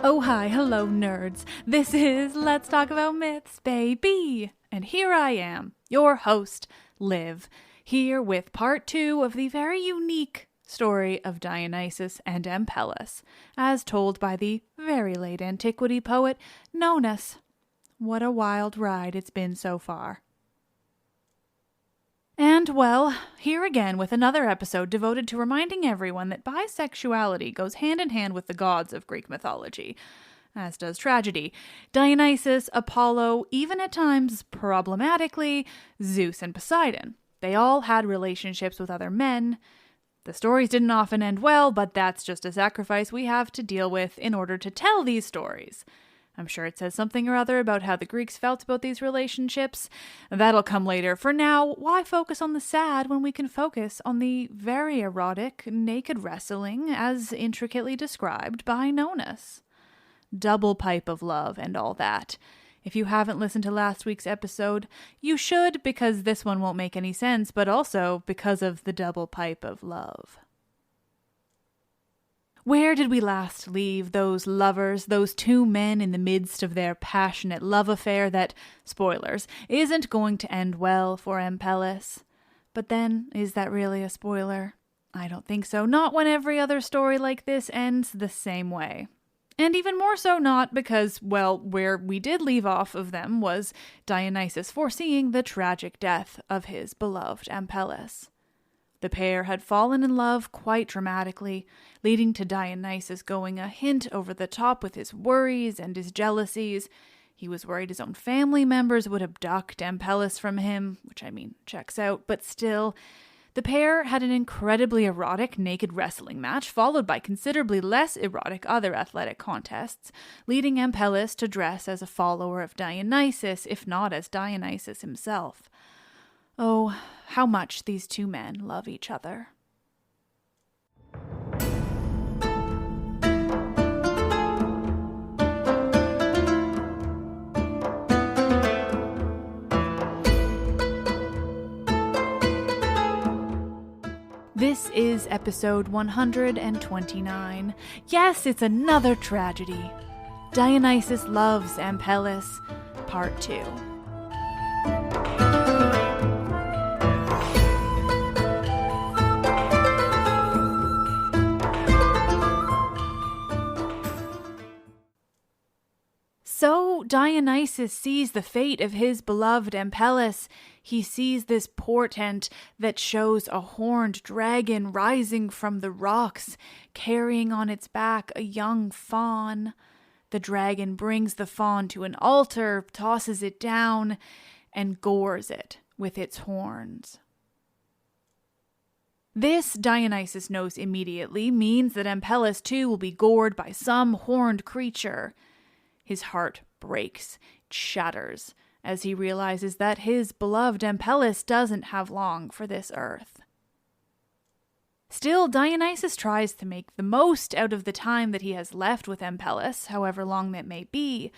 Oh hi, hello nerds. This is Let's Talk About Myths, baby. And here I am, your host, Liv, here with part 2 of the very unique story of Dionysus and Ampelus, as told by the very late antiquity poet Nonnus. What a wild ride it's been so far. And, well, here again with another episode devoted to reminding everyone that bisexuality goes hand in hand with the gods of Greek mythology, as does tragedy. Dionysus, Apollo, even at times, problematically, Zeus and Poseidon. They all had relationships with other men. The stories didn't often end well, but that's just a sacrifice we have to deal with in order to tell these stories. I'm sure it says something or other about how the Greeks felt about these relationships. That'll come later. For now, why focus on the sad when we can focus on the very erotic, naked wrestling as intricately described by Nonnus? Double pipe of love and all that. If you haven't listened to last week's episode, you should, because this one won't make any sense, but also because of the double pipe of love. Where did we last leave those lovers, those two men in the midst of their passionate love affair that, spoilers, isn't going to end well for Ampellus? But then, is that really a spoiler? I don't think so. Not when every other story like this ends the same way. And even more so not because, well, where we did leave off of them was Dionysus foreseeing the tragic death of his beloved Ampellus. The pair had fallen in love quite dramatically, leading to Dionysus going a hint over the top with his worries and his jealousies. He was worried his own family members would abduct Ampellus from him, which checks out, but still. The pair had an incredibly erotic naked wrestling match, followed by considerably less erotic other athletic contests, leading Ampellus to dress as a follower of Dionysus, if not as Dionysus himself. Oh, how much these two men love each other. This is episode 129. Yes, it's another tragedy. Dionysus loves Ampellus, part 2. So Dionysus sees the fate of his beloved Ampellus. He sees this portent that shows a horned dragon rising from the rocks, carrying on its back a young fawn. The dragon brings the fawn to an altar, tosses it down, and gores it with its horns. This, Dionysus knows immediately, means that Ampellus too will be gored by some horned creature. His heart breaks, it shatters, as he realizes that his beloved Ampellus doesn't have long for this earth. Still, Dionysus tries to make the most out of the time that he has left with Ampellus, however long that may be.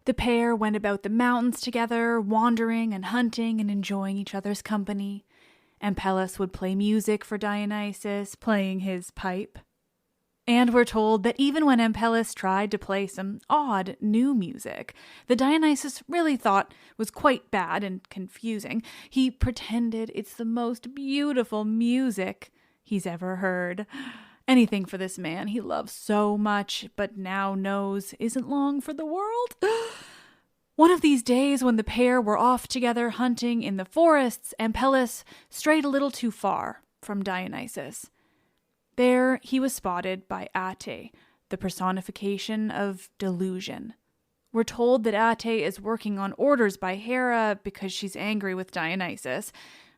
The pair went about the mountains together, wandering and hunting and enjoying each other's company. Ampellus would play music for Dionysus, playing his pipe. And we're told that even when Ampellus tried to play some odd new music, that Dionysus really thought was quite bad and confusing, he pretended it's the most beautiful music he's ever heard. Anything for this man he loves so much, but now knows isn't long for the world. One of these days when the pair were off together hunting in the forests, Ampellus strayed a little too far from Dionysus. There he was spotted by Ate, the personification of delusion. We're told that Ate is working on orders by Hera because she's angry with Dionysus.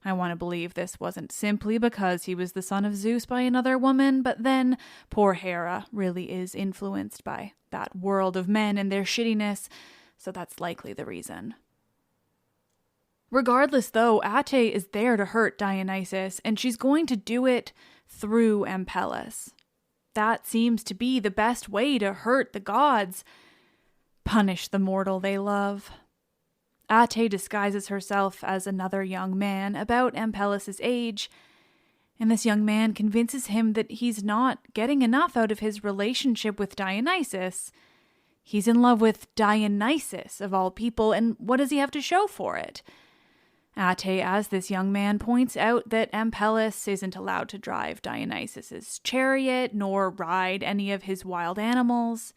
I want to believe this wasn't simply because he was the son of Zeus by another woman, but then poor Hera really is influenced by that world of men and their shittiness. so that's likely the reason. Regardless, though, Ate is there to hurt Dionysus, and she's going to do it through Ampellus. That seems to be the best way to hurt the gods. Punish the mortal they love. Ate disguises herself as another young man about Ampellus's age, and this young man convinces him that he's not getting enough out of his relationship with Dionysus. He's in love with Dionysus, of all people, and what does he have to show for it? Ate, as this young man, points out that Ampellus isn't allowed to drive Dionysus's chariot, nor ride any of his wild animals.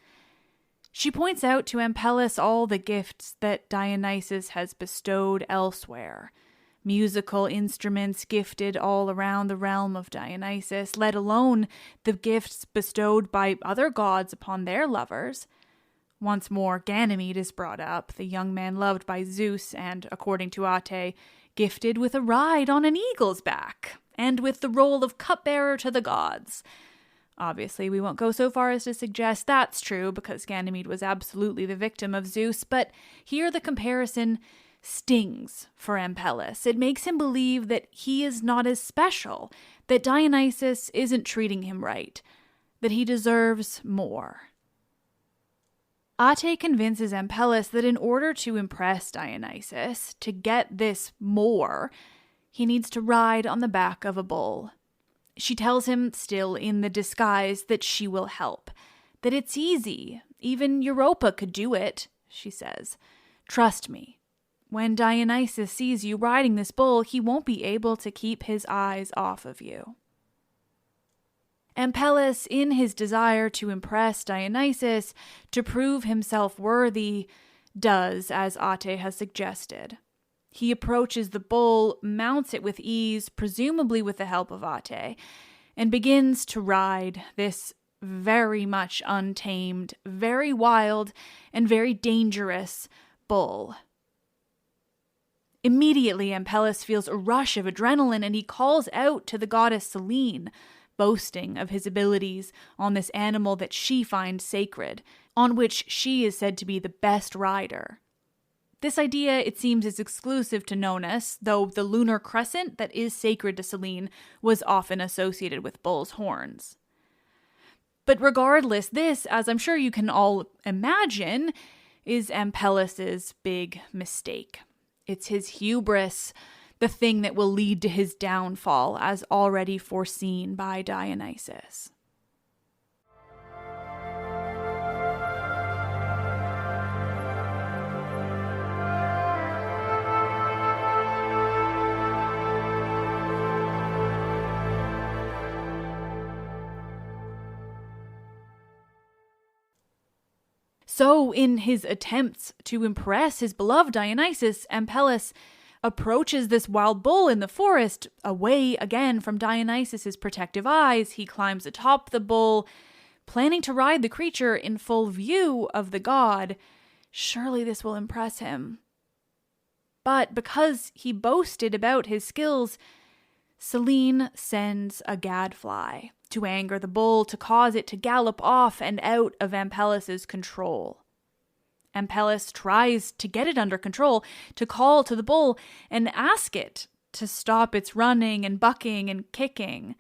She points out to Ampellus all the gifts that Dionysus has bestowed elsewhere. Musical instruments gifted all around the realm of Dionysus, let alone the gifts bestowed by other gods upon their lovers. Once more, Ganymede is brought up, the young man loved by Zeus and, according to Ate, gifted with a ride on an eagle's back, and with the role of cupbearer to the gods. Obviously, we won't go so far as to suggest that's true, because Ganymede was absolutely the victim of Zeus, but here the comparison stings for Ampellus. It makes him believe that he is not as special, that Dionysus isn't treating him right, that he deserves more. Ate convinces Ampellus that in order to impress Dionysus, to get this more, he needs to ride on the back of a bull. She tells him, still in the disguise, that she will help, that it's easy. Even Europa could do it, she says. Trust me. When Dionysus sees you riding this bull, he won't be able to keep his eyes off of you. Ampellus, in his desire to impress Dionysus, to prove himself worthy, does as Ate has suggested. He approaches the bull, mounts it with ease, presumably with the help of Ate, and begins to ride this very much untamed, very wild, and very dangerous bull. Immediately, Ampellus feels a rush of adrenaline, and he calls out to the goddess Selene, boasting of his abilities on this animal that she finds sacred, on which she is said to be the best rider. This idea, it seems, is exclusive to Nonnus, though the lunar crescent that is sacred to Selene was often associated with bull's horns. But regardless, this, as I'm sure you can all imagine, is Ampellus's big mistake. It's his hubris, the thing that will lead to his downfall, as already foreseen by Dionysus. So, in his attempts to impress his beloved Dionysus, Ampellus approaches this wild bull in the forest, away again from Dionysus's protective eyes. He climbs atop the bull, planning to ride the creature in full view of the god. Surely this will impress him. But because he boasted about his skills, Selene sends a gadfly to anger the bull, to cause it to gallop off and out of Ampellus's control. Ampellus tries to get it under control, to call to the bull and ask it to stop its running and bucking and kicking.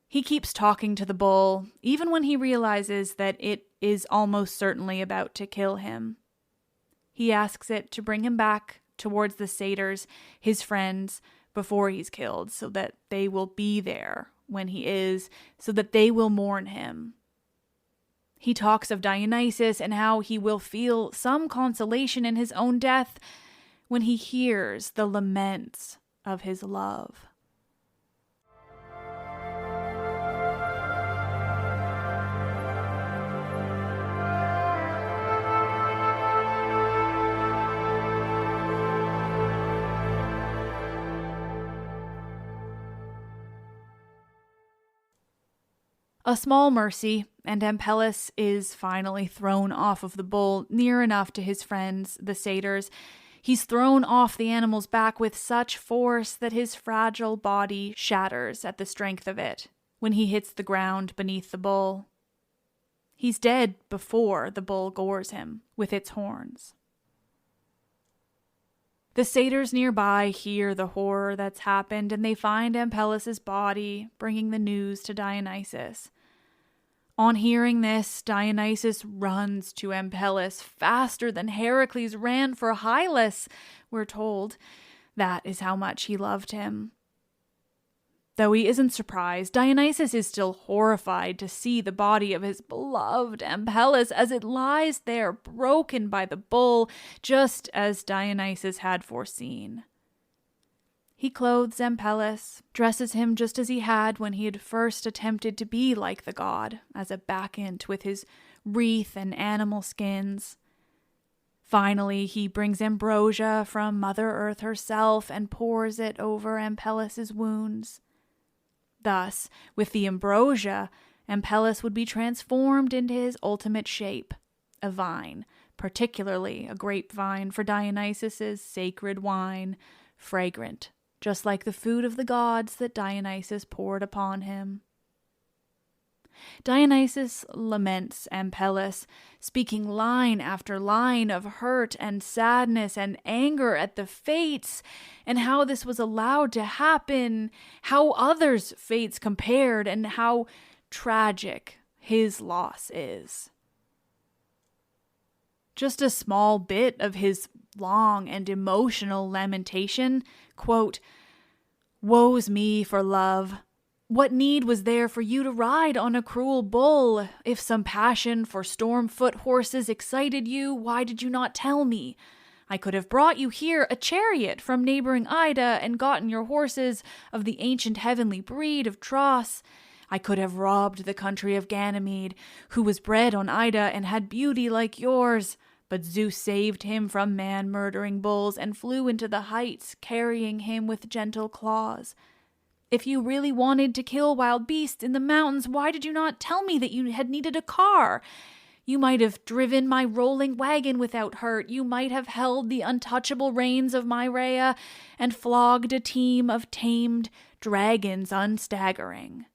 He keeps talking to the bull, even when he realizes that it is almost certainly about to kill him. He asks it to bring him back towards the satyrs, his friends, before he's killed, so that they will be there when he is, so that they will mourn him. He talks of Dionysus and how he will feel some consolation in his own death when he hears the laments of his love. A small mercy, and Ampellus is finally thrown off of the bull, near enough to his friends, the satyrs. He's thrown off the animal's back with such force that his fragile body shatters at the strength of it when he hits the ground beneath the bull. He's dead before the bull gores him with its horns. The satyrs nearby hear the horror that's happened, and they find Ampellus's body, bringing the news to Dionysus. On hearing this, Dionysus runs to Ampellus faster than Heracles ran for Hylas, we're told. That is how much he loved him. Though he isn't surprised, Dionysus is still horrified to see the body of his beloved Ampellus as it lies there broken by the bull, just as Dionysus had foreseen. He clothes Ampellus, dresses him just as he had when he had first attempted to be like the god, as a bacchant with his wreath and animal skins. Finally, he brings ambrosia from Mother Earth herself and pours it over Ampellus's wounds. Thus, with the ambrosia, Ampellus would be transformed into his ultimate shape, a vine, particularly a grapevine for Dionysus's sacred wine, fragrant, just like the food of the gods that Dionysus poured upon him. Dionysus laments Ampellus, speaking line after line of hurt and sadness and anger at the fates, and how this was allowed to happen, how others' fates compared, and how tragic his loss is. Just a small bit of his long and emotional lamentation, quote, "Woe's me for love. What need was there for you to ride on a cruel bull? If some passion for storm-foot horses excited you, why did you not tell me? I could have brought you here a chariot from neighboring Ida and gotten your horses of the ancient heavenly breed of Tros. I could have robbed the country of Ganymede, who was bred on Ida and had beauty like yours. But Zeus saved him from man-murdering bulls and flew into the heights, carrying him with gentle claws. If you really wanted to kill wild beasts in the mountains, why did you not tell me that you had needed a car? You might have driven my rolling wagon without hurt. You might have held the untouchable reins of my Rhea and flogged a team of tamed dragons unstaggering.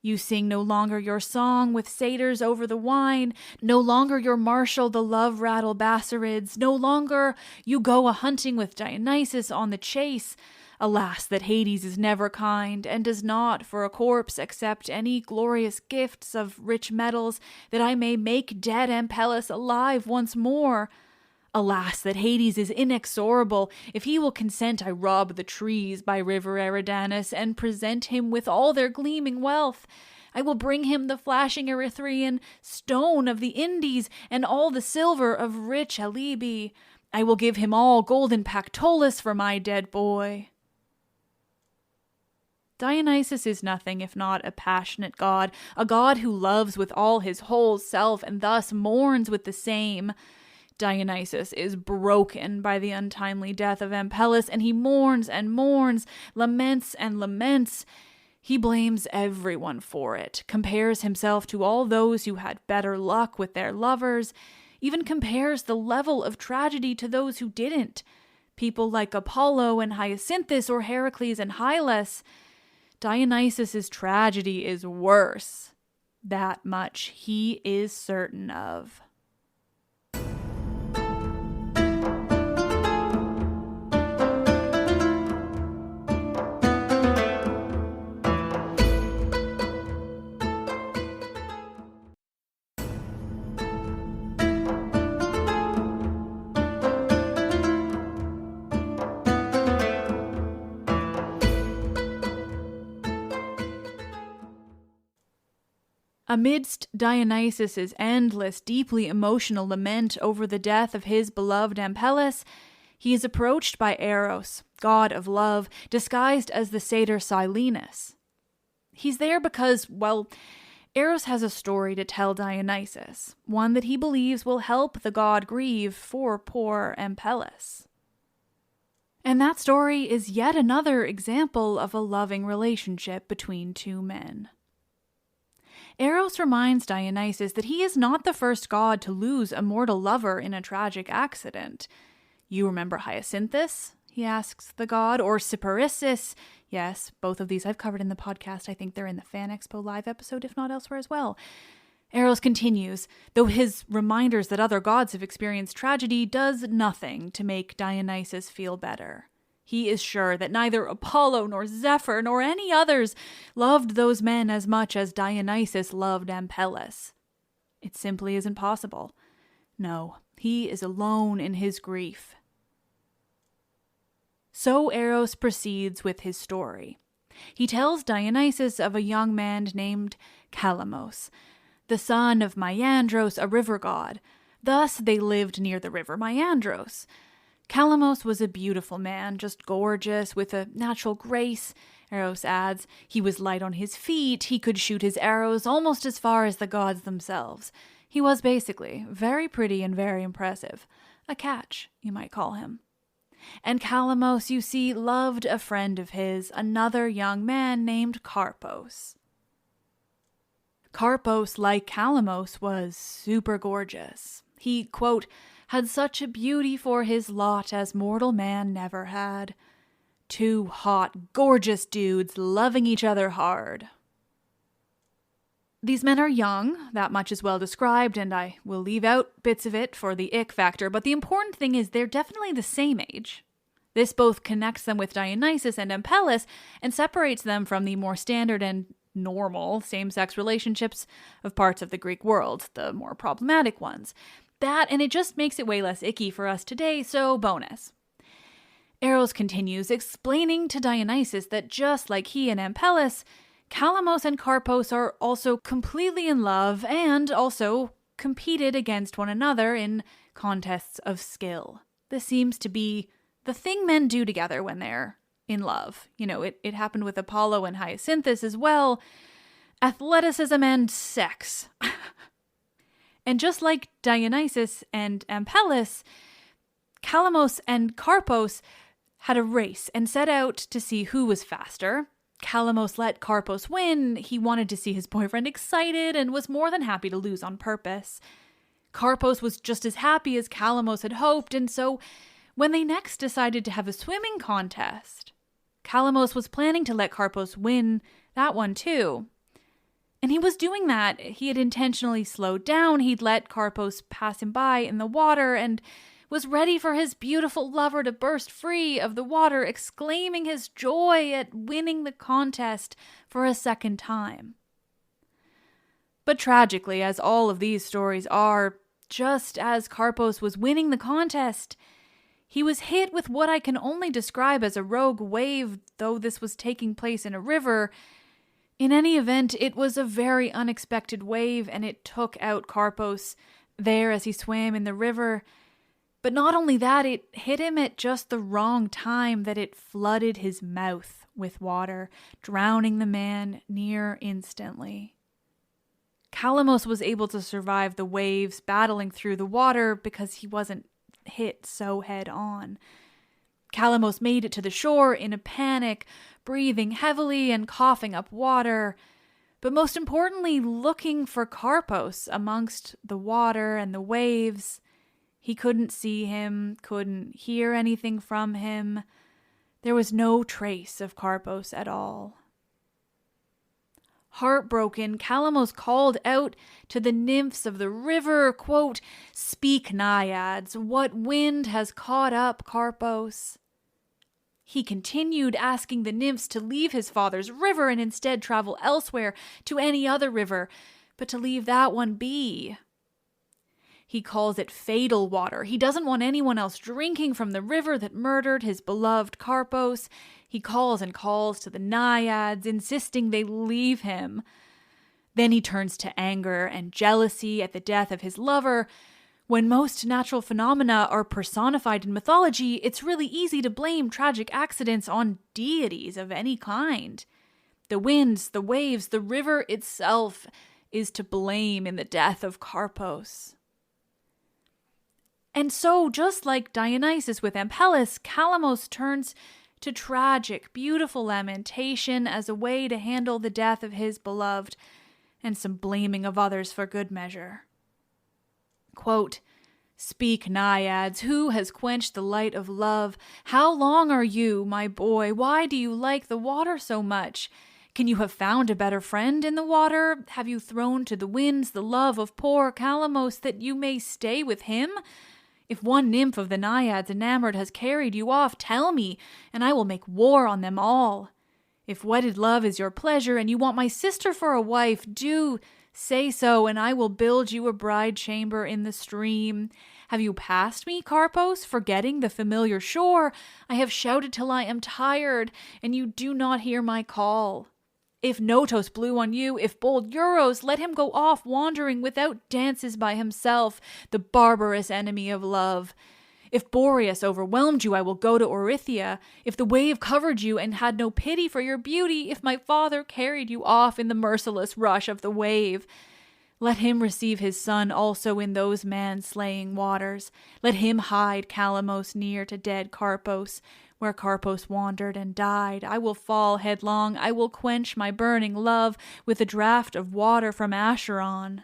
You sing no longer your song with satyrs over the wine, no longer your marshal the love-rattle bassarids, no longer you go a-hunting with Dionysus on the chase. Alas, that Hades is never kind, and does not for a corpse accept any glorious gifts of rich metals, that I may make dead Ampellus alive once more. Alas, that Hades is inexorable. If he will consent, I rob the trees by river Eridanus, and present him with all their gleaming wealth. I will bring him the flashing Erythraean stone of the Indies, and all the silver of rich Alibi. I will give him all golden Pactolus for my dead boy." Dionysus is nothing if not a passionate god, a god who loves with all his whole self and thus mourns with the same. Dionysus is broken by the untimely death of Ampellus, and he mourns and mourns, laments and laments. He blames everyone for it, compares himself to all those who had better luck with their lovers, even compares the level of tragedy to those who didn't. People like Apollo and Hyacinthus or Heracles and Hylas. Dionysus's tragedy is worse. That much he is certain of. Amidst Dionysus's endless, deeply emotional lament over the death of his beloved Ampellus, he is approached by Eros, god of love, disguised as the satyr Silenus. He's there because, well, Eros has a story to tell Dionysus, one that he believes will help the god grieve for poor Ampellus. And that story is yet another example of a loving relationship between two men. Eros reminds Dionysus that he is not the first god to lose a mortal lover in a tragic accident. You remember Hyacinthus? He asks the god, or Cyparissus. Yes, both of these I've covered in the podcast. I think they're in the Fan Expo Live episode, if not elsewhere as well. Eros continues, though his reminders that other gods have experienced tragedy does nothing to make Dionysus feel better. He is sure that neither Apollo nor Zephyr nor any others loved those men as much as Dionysus loved Ampellus. It simply isn't possible. No, he is alone in his grief. So Eros proceeds with his story. He tells Dionysus of a young man named Calamos, the son of Maiandros, a river god. Thus they lived near the river Maiandros. Calamos was a beautiful man, just gorgeous, with a natural grace. Eros adds, he was light on his feet, he could shoot his arrows almost as far as the gods themselves. He was basically very pretty and very impressive. A catch, you might call him. And Calamos, you see, loved a friend of his, another young man named Carpos. Carpos, like Calamos, was super gorgeous. He, quote, had such a beauty for his lot as mortal man never had. Two hot, gorgeous dudes loving each other hard. These men are young, that much is well described, and I will leave out bits of it for the ick factor, but the important thing is they're definitely the same age. This both connects them with Dionysus and Ampellus and separates them from the more standard and normal same-sex relationships of parts of the Greek world, the more problematic ones. That, and it just makes it way less icky for us today, so bonus. Eros continues, explaining to Dionysus that just like he and Ampellus, Calamos and Carpos are also completely in love and also competed against one another in contests of skill. This seems to be the thing men do together when they're in love. You know, it happened with Apollo and Hyacinthus as well. Athleticism and sex. And just like Dionysus and Ampellus, Calamos and Carpos had a race and set out to see who was faster. Calamos let Carpos win. He wanted to see his boyfriend excited and was more than happy to lose on purpose. Carpos was just as happy as Calamos had hoped, and so when they next decided to have a swimming contest, Calamos was planning to let Carpos win that one too. And he was doing that. He had intentionally slowed down. He'd let Carpos pass him by in the water and was ready for his beautiful lover to burst free of the water, exclaiming his joy at winning the contest for a second time. But tragically, as all of these stories are, just as Carpos was winning the contest, he was hit with what I can only describe as a rogue wave, though this was taking place in a river. In any event, it was a very unexpected wave, and it took out Carpos there as he swam in the river. But not only that, it hit him at just the wrong time, that it flooded his mouth with water, drowning the man near instantly. Calamos was able to survive the waves battling through the water because he wasn't hit so head on. Calamos made it to the shore in a panic, breathing heavily and coughing up water, but most importantly, looking for Carpos amongst the water and the waves. He couldn't see him, couldn't hear anything from him. There was no trace of Carpos at all. Heartbroken, Calamos called out to the nymphs of the river, quote, "Speak, naiads, what wind has caught up Carpos?" He continued asking the nymphs to leave his father's river and instead travel elsewhere to any other river, but to leave that one be. He calls it fatal water. He doesn't want anyone else drinking from the river that murdered his beloved Carpos. He calls and calls to the naiads, insisting they leave him. Then he turns to anger and jealousy at the death of his lover. When most natural phenomena are personified in mythology, it's really easy to blame tragic accidents on deities of any kind. The winds, the waves, the river itself is to blame in the death of Carpos. And so, just like Dionysus with Ampellus, Calamos turns to tragic, beautiful lamentation as a way to handle the death of his beloved and some blaming of others for good measure. Quote, "Speak, naiads, who has quenched the light of love? How long are you, my boy? Why do you like the water so much? Can you have found a better friend in the water? Have you thrown to the winds the love of poor Calamos that you may stay with him? If one nymph of the naiads enamored has carried you off, tell me, and I will make war on them all. If wedded love is your pleasure and you want my sister for a wife, do say so, and I will build you a bride chamber in the stream. Have you passed me, Carpos, forgetting the familiar shore? I have shouted till I am tired, and you do not hear my call. If Notos blew on you, if bold Eros, let him go off wandering without dances by himself, the barbarous enemy of love. If Boreas overwhelmed you, I will go to Orythia. If the wave covered you and had no pity for your beauty, if my father carried you off in the merciless rush of the wave, let him receive his son also in those man-slaying waters. Let him hide Calamos near to dead Carpos, where Carpos wandered and died. I will fall headlong. I will quench my burning love with a draught of water from Acheron.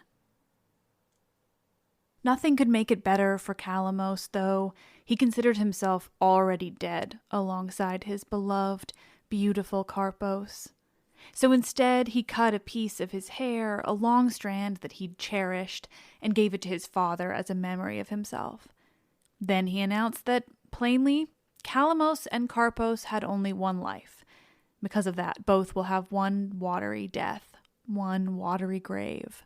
Nothing could make it better for Calamos, though. He considered himself already dead alongside his beloved, beautiful Carpos. So instead, he cut a piece of his hair, a long strand that he'd cherished, and gave it to his father as a memory of himself. Then he announced that, plainly, Calamos and Carpos had only one life. Because of that, both will have one watery death, one watery grave.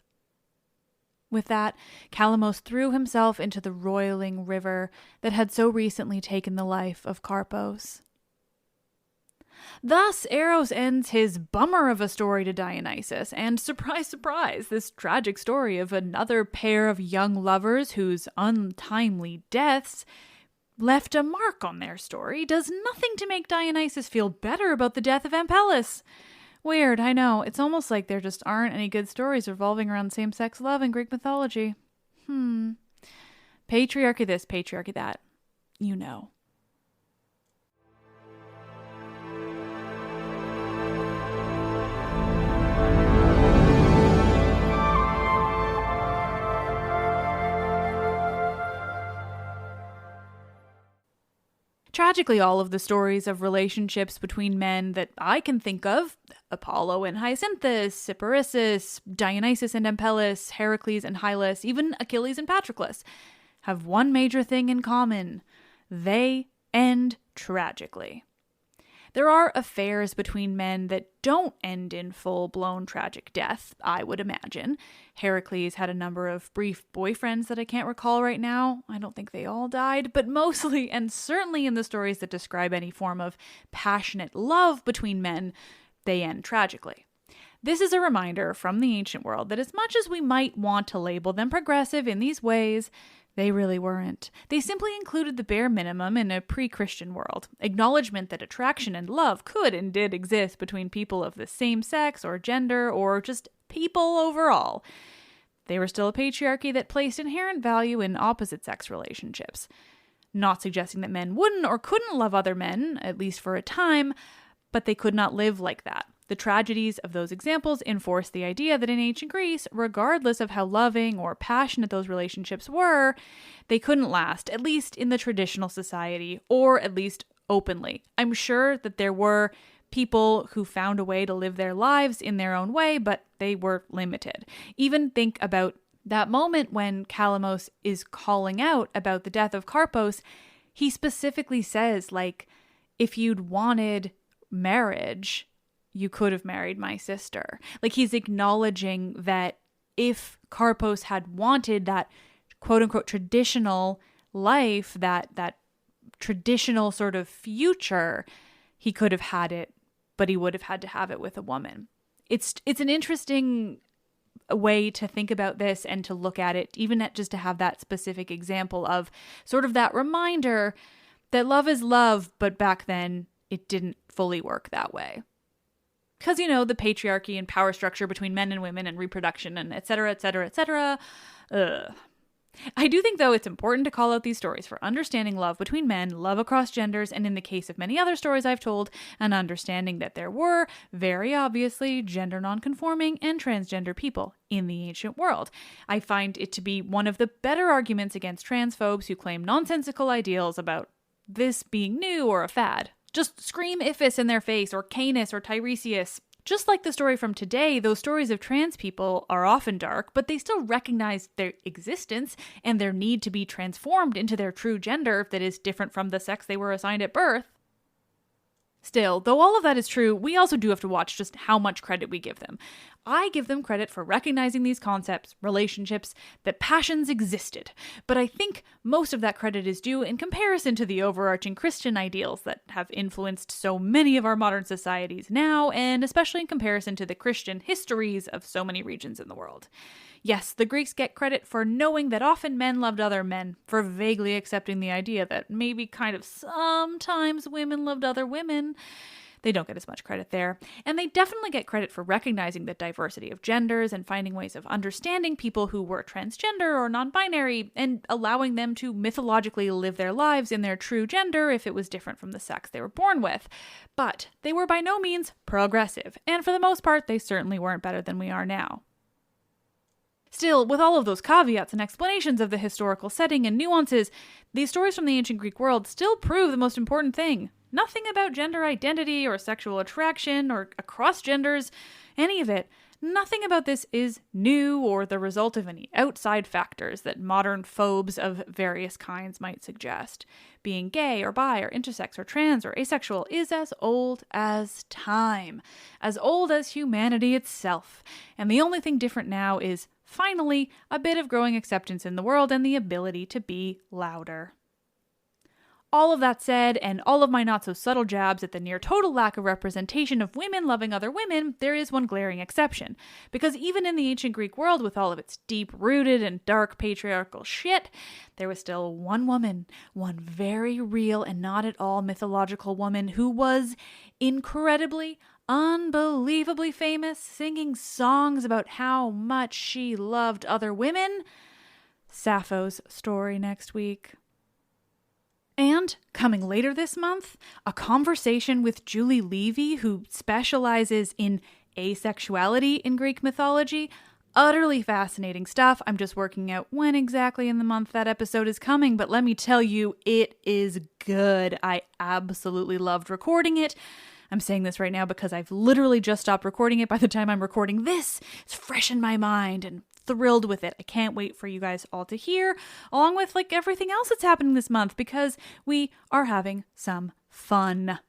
With that, Calamos threw himself into the roiling river that had so recently taken the life of Carpos. Thus, Eros ends his bummer of a story to Dionysus, and surprise, surprise, this tragic story of another pair of young lovers whose untimely deaths left a mark on their story does nothing to make Dionysus feel better about the death of Ampellus. Weird, I know. It's almost like there just aren't any good stories revolving around same-sex love in Greek mythology. Patriarchy this, patriarchy that. You know. Tragically, all of the stories of relationships between men that I can think of, Apollo and Hyacinthus, Cyparissus, Dionysus and Ampelus, Heracles and Hylas, even Achilles and Patroclus, have one major thing in common. They end tragically. There are affairs between men that don't end in full-blown tragic death, I would imagine. Heracles had a number of brief boyfriends that I can't recall right now. I don't think they all died, but mostly, and certainly in the stories that describe any form of passionate love between men, they end tragically. This is a reminder from the ancient world that as much as we might want to label them progressive in these ways, they really weren't. They simply included the bare minimum in a pre-Christian world. Acknowledgement that attraction and love could and did exist between people of the same sex or gender or just people overall. They were still a patriarchy that placed inherent value in opposite-sex relationships. Not suggesting that men wouldn't or couldn't love other men, at least for a time, but they could not live like that. The tragedies of those examples enforce the idea that in ancient Greece, regardless of how loving or passionate those relationships were, they couldn't last, at least in the traditional society, or at least openly. I'm sure that there were people who found a way to live their lives in their own way, but they were limited. Even think about that moment when Calamos is calling out about the death of Carpos. He specifically says, like, if you'd wanted marriage, you could have married my sister. Like, he's acknowledging that if Carpos had wanted that quote-unquote traditional life, that traditional sort of future, he could have had it, but he would have had to have it with a woman. It's an interesting way to think about this and to look at it, even just to have that specific example of sort of that reminder that love is love, but back then it didn't fully work that way. Because, you know, the patriarchy and power structure between men and women and reproduction and et cetera, et cetera, et cetera. I do think, though, it's important to call out these stories for understanding love between men, love across genders, and in the case of many other stories I've told, an understanding that there were, very obviously, gender nonconforming and transgender people in the ancient world. I find it to be one of the better arguments against transphobes who claim nonsensical ideals about this being new or a fad. Just scream Iphis in their face, or Canis, or Tiresias. Just like the story from today, those stories of trans people are often dark, but they still recognize their existence and their need to be transformed into their true gender that is different from the sex they were assigned at birth. Still, though all of that is true, we also do have to watch just how much credit we give them. I give them credit for recognizing these concepts, relationships, that passions existed, but I think most of that credit is due in comparison to the overarching Christian ideals that have influenced so many of our modern societies now, and especially in comparison to the Christian histories of so many regions in the world. Yes, the Greeks get credit for knowing that often men loved other men, for vaguely accepting the idea that maybe kind of sometimes women loved other women. They don't get as much credit there. And they definitely get credit for recognizing the diversity of genders and finding ways of understanding people who were transgender or non-binary and allowing them to mythologically live their lives in their true gender if it was different from the sex they were born with. But they were by no means progressive, and for the most part, they certainly weren't better than we are now. Still, with all of those caveats and explanations of the historical setting and nuances, these stories from the ancient Greek world still prove the most important thing. Nothing about gender identity or sexual attraction or across genders, any of it. Nothing about this is new or the result of any outside factors that modern phobes of various kinds might suggest. Being gay or bi or intersex or trans or asexual is as old as time, as old as humanity itself. And the only thing different now is, finally, a bit of growing acceptance in the world and the ability to be louder. All of that said, and all of my not-so-subtle jabs at the near-total lack of representation of women loving other women, there is one glaring exception. Because even in the ancient Greek world, with all of its deep-rooted and dark patriarchal shit, there was still one woman, one very real and not at all mythological woman who was incredibly, unbelievably famous, singing songs about how much she loved other women. Sappho's story next week. And, coming later this month, a conversation with Julie Levy, who specializes in asexuality in Greek mythology. Utterly fascinating stuff. I'm just working out when exactly in the month that episode is coming, but let me tell you, it is good. I absolutely loved recording it. I'm saying this right now because I've literally just stopped recording it by the time I'm recording this. It's fresh in my mind and thrilled with it. I can't wait for you guys all to hear, along with everything else that's happening this month, because we are having some fun.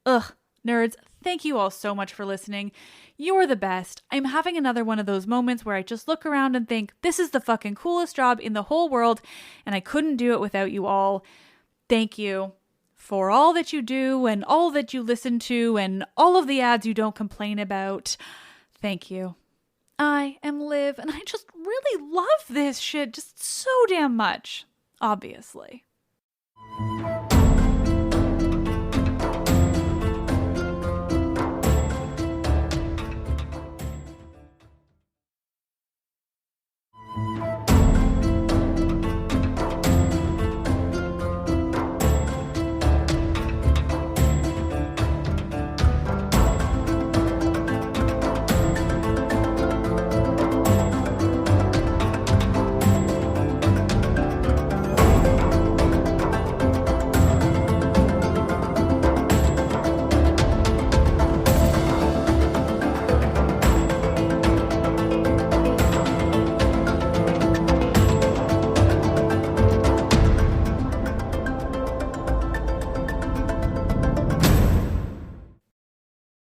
Ugh, nerds, thank you all so much for listening. You're the best. I'm having another one of those moments where I just look around and think, this is the fucking coolest job in the whole world, and I couldn't do it without you all. Thank you for all that you do and all that you listen to and all of the ads you don't complain about. Thank you. I am Liv, and I just really love this shit just so damn much, obviously.